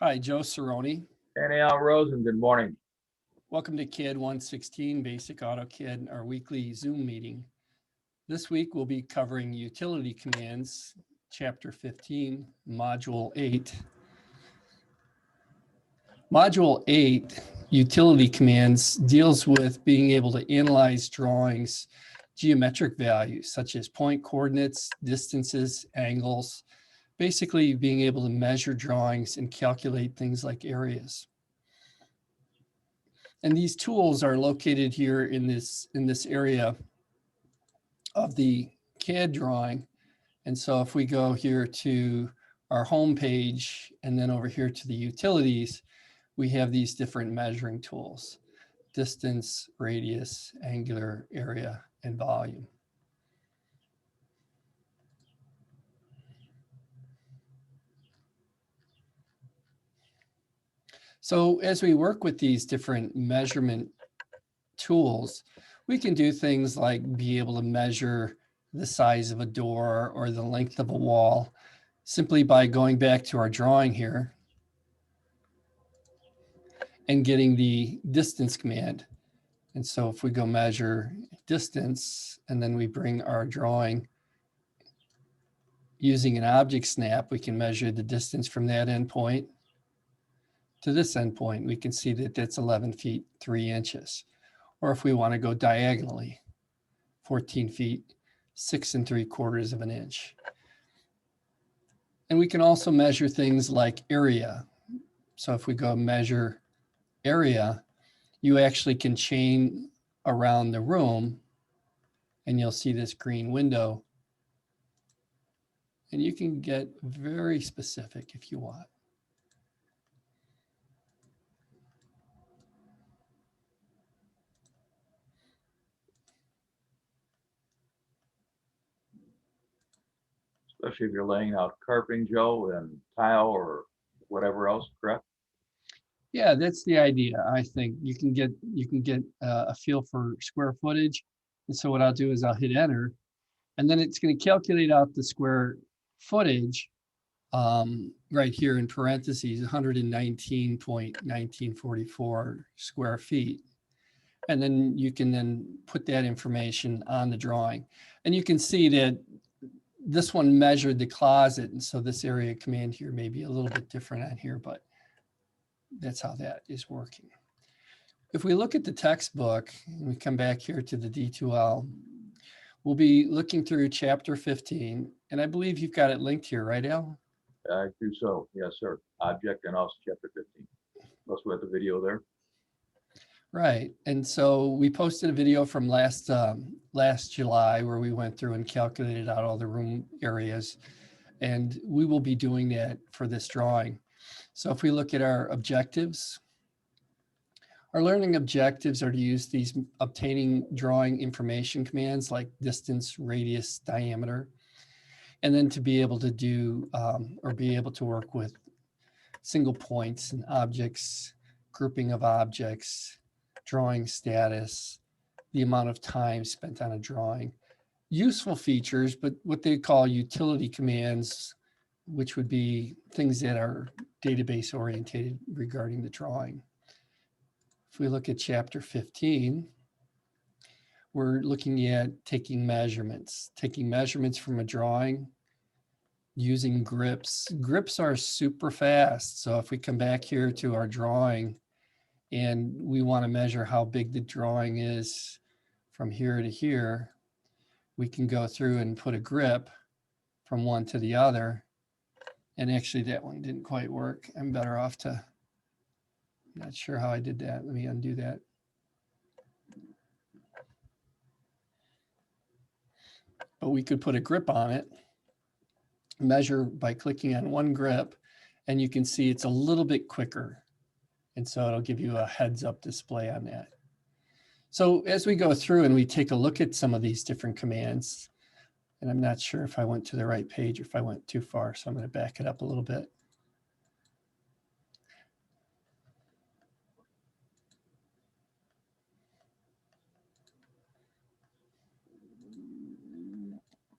Hi, Joe Cerrone. And Al Rosen, good morning. Welcome to CAD 116 Basic AutoCAD, our weekly Zoom meeting. This week we'll be covering utility commands, Chapter 15, Module 8. Module 8, utility commands, deals with being able to analyze drawings, geometric values such as point coordinates, distances, angles, basically being able to measure drawings and calculate things like areas. And these tools are located here in this area of the CAD drawing. And so if we go here to our home page and then over here to the utilities, we have these different measuring tools: distance, radius, angular, area, and volume. So as we work with these different measurement tools, we can do things like be able to measure the size of a door or the length of a wall simply by going back to our drawing here and getting the distance command. And so if we go measure distance and then we bring our drawing using an object snap, we can measure the distance from that endpoint to this endpoint. We can see that that's 11 feet, 3 inches. Or if we want to go diagonally, 14 feet, 6 3/4 of an inch. And we can also measure things like area. So if we go measure area, you actually can chain around the room and you'll see this green window. And you can get very specific if you want. Especially if you're laying out carpeting, Joe, and tile or whatever else, correct? Yeah, that's the idea. I think you can get a feel for square footage. And so what I'll do is I'll hit enter, and then it's going to calculate out the square footage right here in parentheses, 119.1944 square feet. And then you can then put that information on the drawing. And you can see that this one measured the closet. And so this area command here may be a little bit different on here, but that's how that is working. If we look at the textbook and we come back here to the D2L, we'll be looking through chapter 15. And I believe you've got it linked here, right, Al? I do so, yes, sir. Object and also chapter 15. Plus we have the video there. Right. And so we posted a video from last July where we went through and calculated out all the room areas. And we will be doing that for this drawing. So if we look at our objectives, our learning objectives are to use these obtaining drawing information commands like distance, radius, diameter, and then to be able to do or be able to work with single points and objects, grouping of objects, drawing status, the amount of time spent on a drawing. Useful features, but what they call utility commands, which would be things that are database oriented regarding the drawing. If we look at chapter 15, we're looking at taking measurements from a drawing using grips. Grips are super fast. So if we come back here to our drawing and we want to measure how big the drawing is from here to here, we can go through and put a grip from one to the other. And actually that one didn't quite work. I'm better off to, I'm not sure how I did that. Let me undo that. But we could put a grip on it, measure by clicking on one grip, and you can see it's a little bit quicker. And so it'll give you a heads up display on that. So as we go through and we take a look at some of these different commands, and I'm not sure if I went to the right page or if I went too far, so I'm going to back it up a little bit.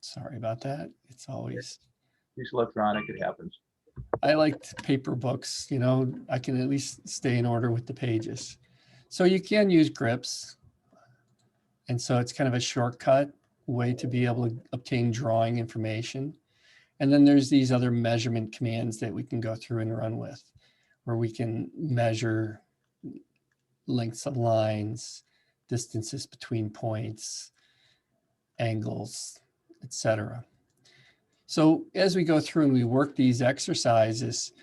Sorry about that. It's always. It's electronic, it happens. I liked paper books, you know, I can at least stay in order with the pages. So you can use grips. And so it's kind of a shortcut way to be able to obtain drawing information. And then there's these other measurement commands that we can go through and run with, where we can measure lengths of lines, distances between points, angles, etc. So as we go through and we work these exercises,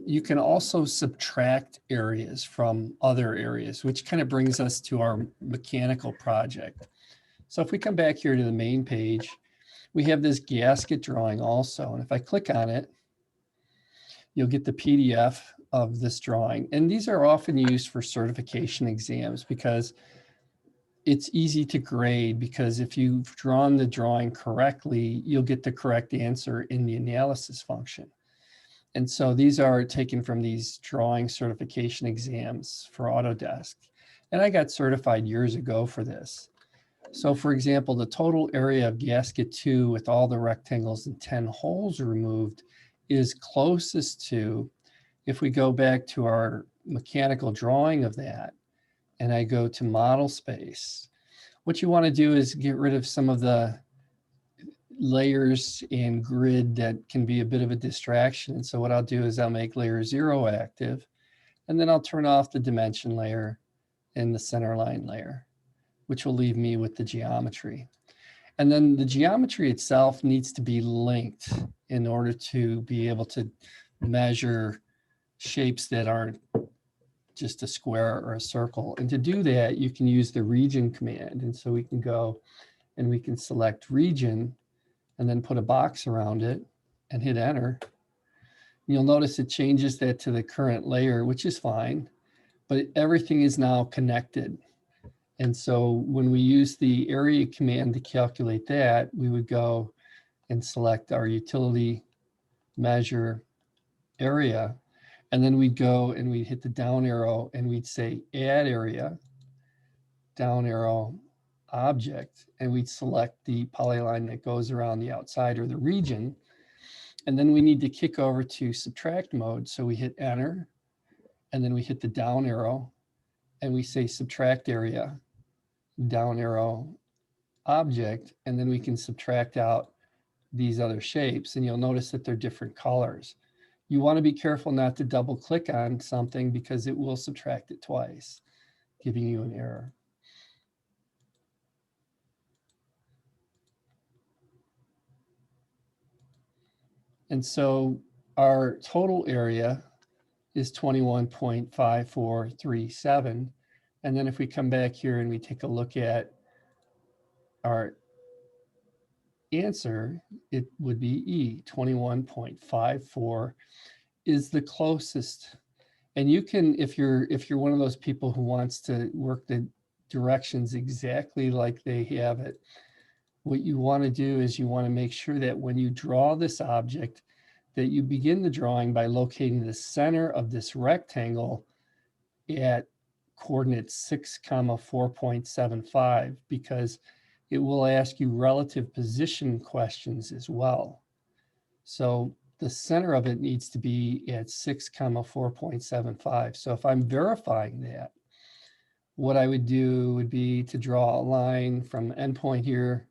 you can also subtract areas from other areas, which kind of brings us to our mechanical project. So if we come back here to the main page, we have this gasket drawing also. And if I click on it, you'll get the PDF of this drawing. And these are often used for certification exams because it's easy to grade, because if you've drawn the drawing correctly, you'll get the correct answer in the analysis function. And so these are taken from these drawing certification exams for Autodesk. And I got certified years ago for this. So for example, the total area of gasket 2 with all the rectangles and 10 holes removed is closest to, if we go back to our mechanical drawing of that, and I go to model space, what you want to do is get rid of some of the layers and grid that can be a bit of a distraction. And so what I'll do is I'll make layer 0 active, and then I'll turn off the dimension layer and the center line layer, which will leave me with the geometry. And then the geometry itself needs to be linked in order to be able to measure shapes that aren't just a square or a circle. And to do that, you can use the region command. And so we can go and we can select region and then put a box around it and hit enter. You'll notice it changes that to the current layer, which is fine, but everything is now connected. And so when we use the area command to calculate that, we would go and select our utility measure area. And then we'd go and we'd hit the down arrow and we'd say add area, down arrow, object, and we'd select the polyline that goes around the outside or the region. And then we need to kick over to subtract mode. So we hit enter, and then we hit the down arrow and we say subtract area, down arrow, object, and then we can subtract out these other shapes. And you'll notice that they're different colors. You want to be careful not to double click on something because it will subtract it twice, giving you an error. And so our total area is 21.5437. And then if we come back here and we take a look at our answer, it would be E, 21.54 is the closest. And you can, if you're one of those people who wants to work the directions exactly like they have it, what you want to do is you want to make sure that when you draw this object, that you begin the drawing by locating the center of this rectangle at coordinates 6, 4.75, because it will ask you relative position questions as well. So the center of it needs to be at 6, 4.75. So if I'm verifying that, what I would do would be to draw a line from endpoint here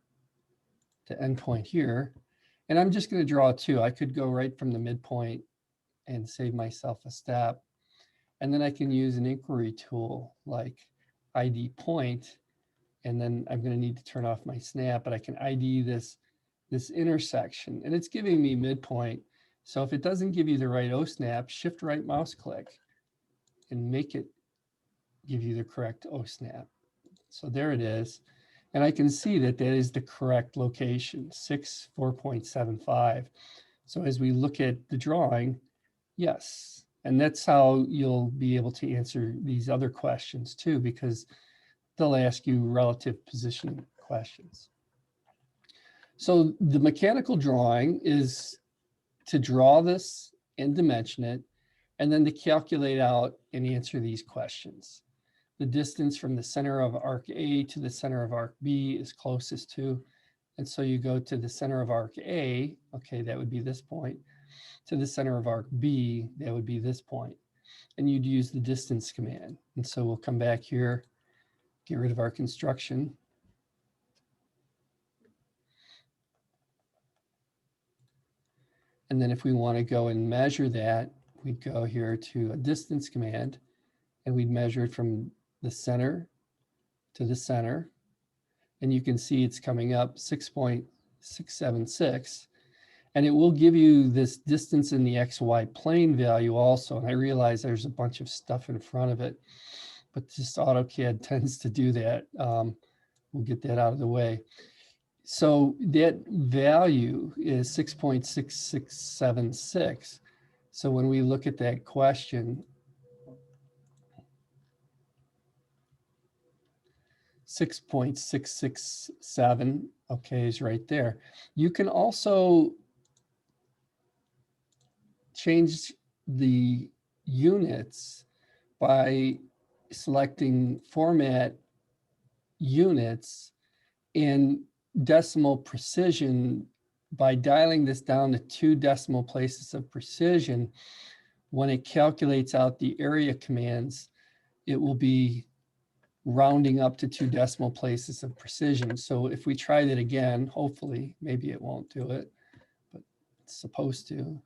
to endpoint here. And I'm just going to draw 2. I could go right from the midpoint and save myself a step. And then I can use an inquiry tool like ID point. And then I'm going to need to turn off my snap, but I can ID this intersection. And it's giving me midpoint. So if it doesn't give you the right O snap, shift right mouse click and make it give you the correct O snap. So there it is. And I can see that that is the correct location, 6, 4.75. So as we look at the drawing, yes. And that's how you'll be able to answer these other questions too, because they'll ask you relative position questions. So the mechanical drawing is to draw this and dimension it, and then to calculate out and answer these questions. The distance from the center of arc A to the center of arc B is closest to, and so you go to the center of arc A, okay, that would be this point, to the center of arc B, that would be this point. And you'd use the distance command. And so we'll come back here, get rid of our construction. And then if we want to go and measure that, we'd go here to a distance command, and we'd measure it from the center to the center. And you can see it's coming up 6.676. And it will give you this distance in the XY plane value also. And I realize there's a bunch of stuff in front of it, but just AutoCAD tends to do that. We'll get that out of the way. So that value is 6.6676. So when we look at that question, 6.667, okay, is right there. You can also change the units by selecting format units in decimal precision. By dialing this down to 2 decimal places of precision, when it calculates out the area commands, it will be rounding up to 2 decimal places of precision. So if we try that again, hopefully, maybe it won't do it, but it's supposed to.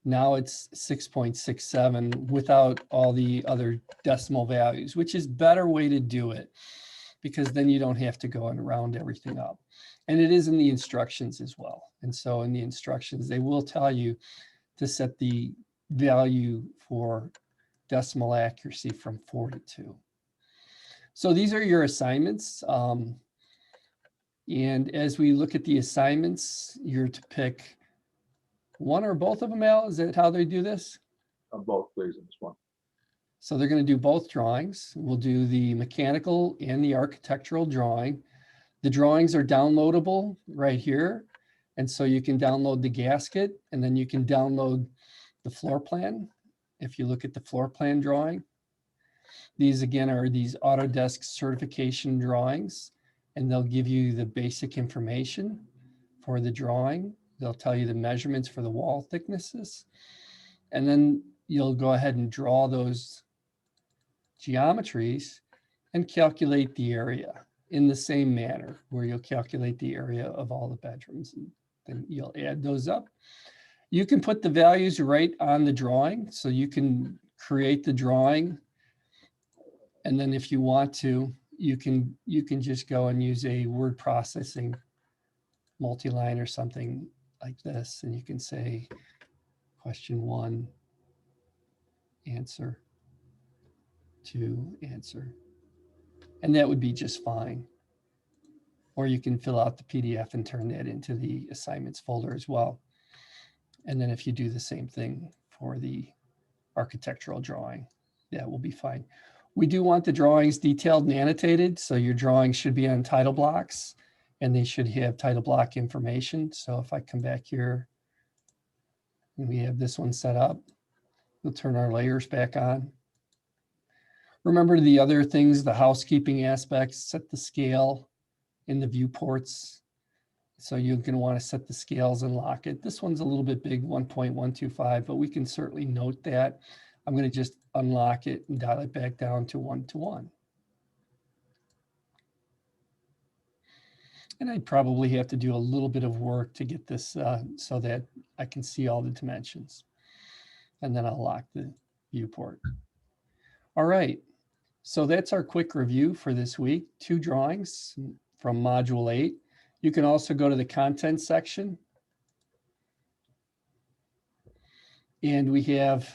Now it's 6.67 without all the other decimal values, which is a better way to do it, because then you don't have to go and round everything up. And it is in the instructions as well. And so in the instructions, they will tell you to set the value for decimal accuracy from 4 to 2. So these are your assignments. And as we look at the assignments, you're to pick one or both of them, Al? Is that how they do this? Both, please, in this one. So they're going to do both drawings. We'll do the mechanical and the architectural drawing. The drawings are downloadable right here. And so you can download the gasket, and then you can download the floor plan. If you look at the floor plan drawing, these again are these Autodesk certification drawings, and they'll give you the basic information for the drawing. They'll tell you the measurements for the wall thicknesses. And then you'll go ahead and draw those geometries and calculate the area in the same manner, where you'll calculate the area of all the bedrooms, and then you'll add those up. You can put the values right on the drawing, so you can create the drawing. And then if you want to, you can just go and use a word processing multi-line or something like this, and you can say question 1, answer 2, answer, and that would be just fine. Or you can fill out the PDF and turn that into the assignments folder as well. And then if you do the same thing for the architectural drawing, that will be fine. We do want the drawings detailed and annotated, so your drawings should be on title blocks, and they should have title block information. So if I come back here and we have this one set up, we'll turn our layers back on. Remember the other things, the housekeeping aspects, set the scale in the viewports. So you're going to want to set the scales and lock it. This one's a little bit big, 1.125, but we can certainly note that. I'm going to just unlock it and dial it back down to 1:1. And I'd probably have to do a little bit of work to get this so that I can see all the dimensions. And then I'll lock the viewport. All right, so that's our quick review for this week. 2 drawings from Module 8. You can also go to the content section. And we have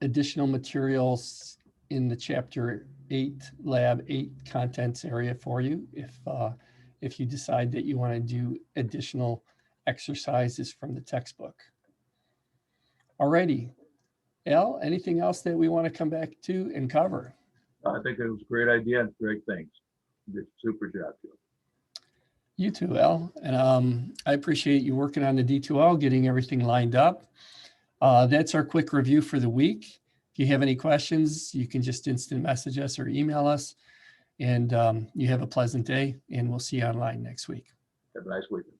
additional materials in the Chapter 8, Lab 8 contents area for you if you decide that you want to do additional exercises from the textbook. All righty. Al, anything else that we want to come back to and cover? I think it was a great idea and great things. You did a super job, Joe. You too, Al. And I appreciate you working on the D2L, getting everything lined up. That's our quick review for the week. If you have any questions, you can just instant message us or email us. And you have a pleasant day, and we'll see you online next week. Have a nice weekend.